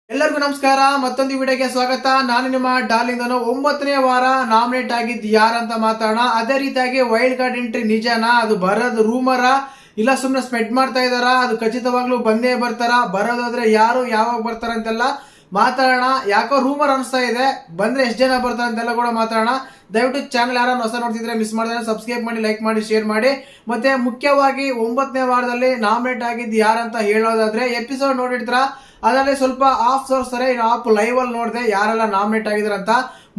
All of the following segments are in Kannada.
ಎಲ್ಲರಿಗೂ ನಮಸ್ಕಾರ. ಮತ್ತೊಂದು ವಿಡಿಯೋಗೆ ಸ್ವಾಗತ. ನಾನು ನಿಮ್ಮ ಡಾರ್ಲಿಂಗ್. 9ನೇ ವಾರ ನಾಮಿನೇಟ್ ಆಗಿದ್ದು ಯಾರಂತ ಮಾತಾಡೋಣ. ಅದೇ ರೀತಿಯಾಗಿ ವೈಲ್ಡ್ ಕಾರ್ಡ್ ಎಂಟ್ರಿ ನಿಜನಾ, ಅದು ಬರೋದು ರೂಮರ ಇಲ್ಲ ಸುಮ್ಮನೆ ಸ್ಪ್ರೆಡ್ ಮಾಡ್ತಾ ಇದಾರಾ, ಅದು ಖಚಿತವಾಗ್ಲೂ ಬಂದೇ ಬರ್ತಾರ, ಬರೋದಾದ್ರೆ ಯಾರು ಯಾವಾಗ ಬರ್ತಾರ ಅಂತೆಲ್ಲ ಮಾತಾಡೋಣ. ಯಾಕೋ ರೂಮರ್ ಅನಿಸ್ತಾ ಇದೆ, ಬಂದ್ರೆ ಎಷ್ಟು ಜನ ಬರ್ತಾರೆ ಅಂತೆಲ್ಲ ಕೂಡ ಮಾತಾಡೋಣ. ದಯವಿಟ್ಟು ಚಾನಲ್ ಯಾರನ್ನ ಹೊಸ ನೋಡ್ತಿದ್ರೆ ಮಿಸ್ ಮಾಡಿದ್ರೆ ಸಬ್ಸ್ಕ್ರೈಬ್ ಮಾಡಿ, ಲೈಕ್ ಮಾಡಿ, ಶೇರ್ ಮಾಡಿ. ಮತ್ತೆ ಮುಖ್ಯವಾಗಿ 9ನೇ ವಾರದಲ್ಲಿ ನಾಮಿನೇಟ್ ಆಗಿದ್ದು ಯಾರಂತ ಹೇಳೋದಾದ್ರೆ, ಎಪಿಸೋಡ್ ನೋಡಿರ್ತೀರಾ, ಅದರಲ್ಲಿ ಸ್ವಲ್ಪ ಆಫ್ ತೋರಿಸ್ತಾರೆ, ಇನ್ನು ಆಫ್ ಲೈವ್ ಅಲ್ಲಿ ನೋಡಿದೆ ಯಾರೆಲ್ಲ ನಾಮಿನೇಟ್ ಆಗಿದಾರಂತ.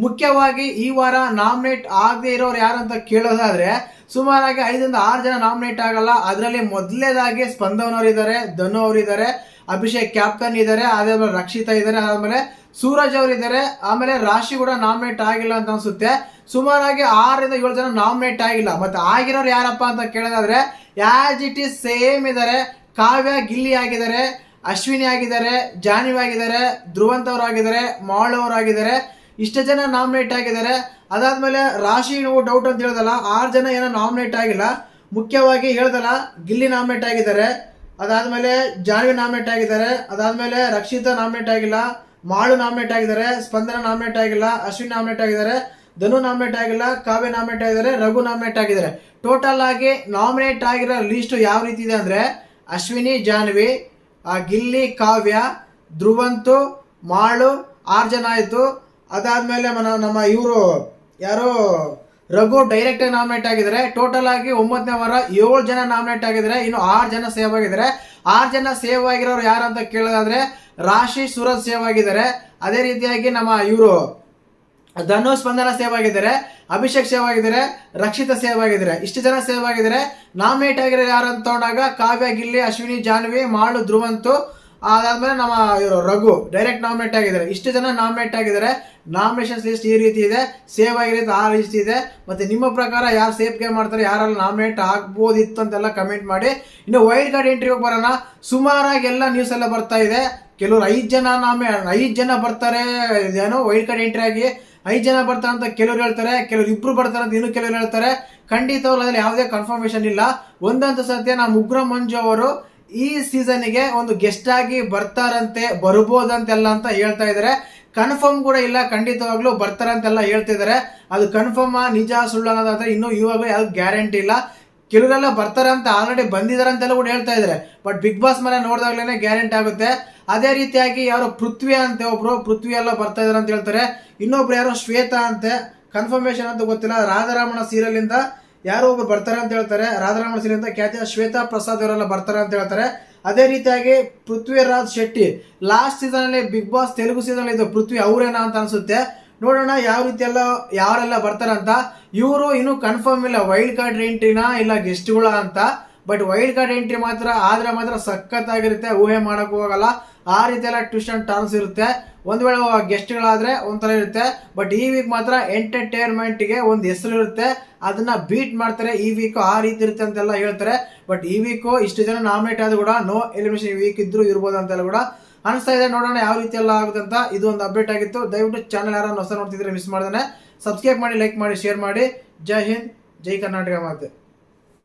ಮುಖ್ಯವಾಗಿ ಈ ವಾರ ನಾಮಿನೇಟ್ ಆಗದೆ ಇರೋರು ಯಾರಂತ ಕೇಳೋದಾದ್ರೆ ಸುಮಾರಾಗಿ 5 ರಿಂದ 6 ಜನ ನಾಮಿನೇಟ್ ಆಗಲ್ಲ. ಅದರಲ್ಲಿ ಮೊದಲನೇದಾಗಿ ಸ್ಪಂದನ್ ಅವರು ಇದ್ದಾರೆ, ಧನು ಅವರು ಇದ್ದಾರೆ, ಅಭಿಷೇಕ್ ಕ್ಯಾಪ್ಟನ್ ಇದ್ದಾರೆ, ಅದಾದ್ಮೇಲೆ ರಕ್ಷಿತಾ ಇದ್ದಾರೆ, ಆದ್ಮೇಲೆ ಸೂರಜ್ ಅವರು ಇದ್ದಾರೆ, ಆಮೇಲೆ ರಾಶಿ ಕೂಡ ನಾಮಿನೇಟ್ ಆಗಿಲ್ಲ ಅಂತ ಅನ್ಸುತ್ತೆ. ಸುಮಾರಾಗಿ 6 ರಿಂದ 7 ಜನ ನಾಮಿನೇಟ್ ಆಗಿಲ್ಲ. ಮತ್ತೆ ಆಗಿರೋರು ಯಾರಪ್ಪ ಅಂತ ಕೇಳೋದಾದ್ರೆ ಆಸ್ ಇಟ್ ಈಸ್ ಸೇಮ್ ಇದ್ದಾರೆ. ಕಾವ್ಯ ಗಿಲ್ಲಿ ಆಗಿದ್ದಾರೆ, ಅಶ್ವಿನಿ ಆಗಿದ್ದಾರೆ, ಜಾನ್ವಿ ಆಗಿದ್ದಾರೆ, ಧ್ರುವಂತ್ ಅವರು ಆಗಿದ್ದಾರೆ, ಮಾಳು ಅವರು ಆಗಿದ್ದಾರೆ. ಇಷ್ಟು ಜನ ನಾಮಿನೇಟ್ ಆಗಿದ್ದಾರೆ. ಅದಾದ್ಮೇಲೆ ರಾಶಿ ಡೌಟ್ ಅಂತ ಹೇಳ್ದಲ್ಲ, 6 ಜನ ಏನೋ ನಾಮಿನೇಟ್ ಆಗಿಲ್ಲ. ಮುಖ್ಯವಾಗಿ ಹೇಳ್ದಲ್ಲ, ಗಿಲ್ಲಿ ನಾಮಿನೇಟ್ ಆಗಿದ್ದಾರೆ, ಅದಾದ್ಮೇಲೆ ಜಾನ್ವಿ ನಾಮಿನೇಟ್ ಆಗಿದ್ದಾರೆ, ಅದಾದ್ಮೇಲೆ ರಕ್ಷಿತಾ ನಾಮಿನೇಟ್ ಆಗಿಲ್ಲ, ಮಾಳು ನಾಮಿನೇಟ್ ಆಗಿದ್ದಾರೆ, ಸ್ಪಂದನ ನಾಮಿನೇಟ್ ಆಗಿಲ್ಲ, ಅಶ್ವಿನ್ ನಾಮಿನೇಟ್ ಆಗಿದ್ದಾರೆ, ಧನು ನಾಮಿನೇಟ್ ಆಗಿಲ್ಲ, ಕಾವ್ಯ ನಾಮಿನೇಟ್ ಆಗಿದ್ದಾರೆ, ರಘು ನಾಮಿನೇಟ್ ಆಗಿದ್ದಾರೆ. ಟೋಟಲ್ ಆಗಿ ನಾಮಿನೇಟ್ ಆಗಿರೋ ಲಿಸ್ಟ್ ಯಾವ ರೀತಿ ಇದೆ ಅಂದ್ರೆ, ಅಶ್ವಿನಿ, ಜಾನ್ವಿ, ಗಿಲ್ಲಿ, ಕಾವ್ಯ, ಧ್ರುವಂತು, ಮಾಳು 6 ಜನ ಆಯ್ತು. ಅದಾದ್ಮೇಲೆ ನಮ್ಮ ಇವರು ಯಾರೋ ರಘು ಡೈರೆಕ್ಟ್ ಆಗಿ ನಾಮಿನೇಟ್ ಆಗಿದ್ದಾರೆ. ಟೋಟಲ್ ಆಗಿ 9ನೇ ವಾರ 7 ಜನ ನಾಮಿನೇಟ್ ಆಗಿದ್ದಾರೆ. ಇನ್ನು 6 ಜನ ಸೇವ್ ಆಗಿದ್ದಾರೆ. 6 ಜನ ಸೇವ್ ಆಗಿರೋರು ಯಾರು ಅಂತ ಕೇಳೋದಾದ್ರೆ ರಾಶಿ, ಸೂರಜ್ ಸೇವ್ ಆಗಿದ್ದಾರೆ. ಅದೇ ರೀತಿಯಾಗಿ ನಮ್ಮ ಇವರು ಧನು, ಸ್ಪಂದನ ಸೇವ್ ಆಗಿದ್ದಾರೆ, ಅಭಿಷೇಕ್ ಸೇವ್ ಆಗಿದ್ದಾರೆ, ರಕ್ಷಿತಾ ಸೇವ್ ಆಗಿದ್ದಾರೆ. ಇಷ್ಟು ಜನ ಸೇವ್ ಆಗಿದ್ದಾರೆ. ನಾಮಿನೇಟ್ ಆಗಿರೋ ಯಾರು ಅಂತ ತಗೊಂಡಾಗ ಕಾವ್ಯ, ಗಿಲ್ಲಿ, ಅಶ್ವಿನಿ, ಜಾನ್ವಿ, ಮಾಳು, ಧ್ರುವಂತು, ಅದಾದ್ಮೇಲೆ ನಮ್ಮ ಇವರು ರಘು ಡೈರೆಕ್ಟ್ ನಾಮಿನೇಟ್ ಆಗಿದ್ದಾರೆ. ಇಷ್ಟು ಜನ ನಾಮಿನೇಟ್ ಆಗಿದ್ದಾರೆ. ನಾಮಿನೇಷನ್ ಲಿಸ್ಟ್ ಈ ರೀತಿ ಇದೆ, ಸೇವ್ ಆಗಿರುತ್ತೆ ಆ ಲಿಸ್ಟ್ ಇದೆ. ಮತ್ತೆ ನಿಮ್ಮ ಪ್ರಕಾರ ಯಾರು ಸೇಫ್ ಗೇಮ್ ಮಾಡ್ತಾರೆ, ಯಾರೆಲ್ಲ ನಾಮಿನೇಟ್ ಆಗ್ಬೋದಿತ್ತು ಅಂತೆಲ್ಲ ಕಮೆಂಟ್ ಮಾಡಿ. ಇನ್ನು ವೈಲ್ಡ್ ಕಾರ್ಡ್ ಎಂಟ್ರಿ ಬರೋಣ. ಸುಮಾರಾಗಿ ಎಲ್ಲ ನ್ಯೂಸ್ ಎಲ್ಲ ಬರ್ತಾ ಇದೆ. ಕೆಲವರು 5 ಜನ ಬರ್ತಾರೆ, ಏನೋ ವೈಲ್ಡ್ ಕಾರ್ಡ್ ಎಂಟ್ರಿ ಆಗಿ 5 ಜನ ಬರ್ತಾರೆ ಅಂತ ಕೆಲವರು ಹೇಳ್ತಾರೆ, ಕೆಲವರು 2 ಬರ್ತಾರೆ ಅಂತ ಇನ್ನು ಕೆಲವರು ಹೇಳ್ತಾರೆ. ಖಂಡಿತವಾಗ್ಲೂ ಅದ್ರಲ್ಲಿ ಯಾವುದೇ ಕನ್ಫರ್ಮೇಶನ್ ಇಲ್ಲ. ಒಂದಂತೂ ಸತ್ಯ, ನಮ್ಮ ಉಗ್ರ ಮಂಜು ಅವರು ಈ ಸೀಸನ್ಗೆ ಒಂದು ಗೆಸ್ಟ್ ಆಗಿ ಬರ್ತಾರಂತೆ, ಬರ್ಬೋದಂತೆಲ್ಲ ಅಂತ ಹೇಳ್ತಾ ಇದಾರೆ. ಕನ್ಫರ್ಮ್ ಕೂಡ ಇಲ್ಲ, ಖಂಡಿತವಾಗ್ಲೂ ಬರ್ತಾರಂತೆಲ್ಲ ಹೇಳ್ತಾ ಇದಾರೆ. ಅದು ಕನ್ಫರ್ಮ್ ನಿಜ ಸುಳ್ಳು ಅನ್ನೋದಾದ್ರೆ ಇನ್ನೂ ಇವಾಗ ಯಾವ್ದು ಗ್ಯಾರಂಟಿ ಇಲ್ಲ. ಕೆಲವರೆಲ್ಲ ಬರ್ತಾರೆ ಅಂತ ಆಲ್ರೆಡಿ ಬಂದಿದ್ದಾರೆ ಅಂತೆಲ್ಲ ಕೂಡ ಹೇಳ್ತಾ ಇದಾರೆ. ಬಟ್ ಬಿಗ್ ಬಾಸ್ ಮೇಲೆ ನೋಡಿದಾಗ್ಲೇನೆ ಗ್ಯಾರಂಟಿ ಆಗುತ್ತೆ. ಅದೇ ರೀತಿಯಾಗಿ ಯಾರು ಪೃಥ್ವಿ ಅಂತೆ, ಒಬ್ರು ಪೃಥ್ವಿ ಎಲ್ಲ ಬರ್ತಾ ಇದಾರೆ ಅಂತ ಹೇಳ್ತಾರೆ. ಇನ್ನೊಬ್ರು ಯಾರೋ ಶ್ವೇತಾ ಅಂತೆ, ಕನ್ಫರ್ಮೇಶನ್ ಅಂತ ಗೊತ್ತಿಲ್ಲ. ರಾಧಾರಮಣ ಸೀರಿಯಲ್ ಇಂದ ಯಾರೋ ಒಬ್ರು ಬರ್ತಾರೆ ಅಂತ ಹೇಳ್ತಾರೆ. ರಾಧಾರಮಣ ಸೀರಿಯಲ್ ಇಂದ ಖ್ಯಾತಿಯ ಶ್ವೇತಾ ಪ್ರಸಾದ್ ಅವರೆಲ್ಲ ಬರ್ತಾರೆ ಅಂತ ಹೇಳ್ತಾರೆ. ಅದೇ ರೀತಿಯಾಗಿ ಪೃಥ್ವಿರಾಜ್ ಶೆಟ್ಟಿ ಲಾಸ್ಟ್ ಸೀಸನ್ ಅಲ್ಲಿ ಬಿಗ್ ಬಾಸ್ ತೆಲುಗು ಸೀಸನ್ ಇದು ಪೃಥ್ವಿ ಅವರೇನಾ ಅಂತ ಅನ್ಸುತ್ತೆ. ನೋಡೋಣ ಯಾವ ರೀತಿ ಎಲ್ಲ ಯಾರೆಲ್ಲ ಬರ್ತಾರಂತ. ಇವರು ಇನ್ನೂ ಕನ್ಫರ್ಮ್ ಇಲ್ಲ ವೈಲ್ಡ್ ಕಾರ್ಡ್ ಎಂಟ್ರಿನ ಇಲ್ಲ ಗೆಸ್ಟ್ಗಳ ಅಂತ. ಬಟ್ ವೈಲ್ಡ್ ಕಾರ್ಡ್ ಎಂಟ್ರಿ ಮಾತ್ರ ಆದ್ರೆ ಮಾತ್ರ ಸಖತ್ತಾಗಿರುತ್ತೆ, ಊಹೆ ಮಾಡಕ್ ಹೋಗಲ್ಲ. ಆ ರೀತಿ ಎಲ್ಲ ಟ್ವಿಸ್ಟ್ ಅಂಡ್ ಟರ್ನ್ಸ್ ಇರುತ್ತೆ. ಒಂದ್ ವೇಳೆ ಗೆಸ್ಟ್ಗಳಾದ್ರೆ ಒಂಥರ ಇರುತ್ತೆ. ಬಟ್ ಈ ವೀಕ್ ಮಾತ್ರ ಎಂಟರ್ಟೈನ್ಮೆಂಟ್ಗೆ ಒಂದು ಹೆಸರು ಇರುತ್ತೆ, ಅದನ್ನ ಬೀಟ್ ಮಾಡ್ತಾರೆ. ಈ ವೀಕ್ ಆ ರೀತಿ ಇರುತ್ತೆ ಅಂತೆಲ್ಲ ಹೇಳ್ತಾರೆ. ಬಟ್ ಈ ವೀಕ್ ಇಷ್ಟು ಜನ ನಾಮಿನೇಟ್ ಆದ್ರೂ ಕೂಡ ನೋ ಎಲಿಮಿನೇಷನ್ ವೀಕ್ ಇದ್ರು ಇರ್ಬೋದು ಅಂತೆಲ್ಲ ಕೂಡ ಅನಿಸ್ತಾ ಇದೆ. ನೋಡೋಣ ಯಾವ ರೀತಿ ಎಲ್ಲ ಆಗುತ್ತೆ ಅಂತ. ಇದು ಒಂದು ಅಪ್ಡೇಟ್ ಆಗಿತ್ತು. ದಯವಿಟ್ಟು ಚಾನಲ್ ಯಾರನ್ನ ಹೊಸ ನೋಡ್ತಿದ್ರೆ ಮಿಸ್ ಮಾಡ್ದೇನೆ ಸಬ್ಸ್ಕ್ರೈಬ್ ಮಾಡಿ, ಲೈಕ್ ಮಾಡಿ, ಶೇರ್ ಮಾಡಿ. ಜೈ ಹಿಂದ್, ಜೈ ಕರ್ನಾಟಕ ಮಾತೆ.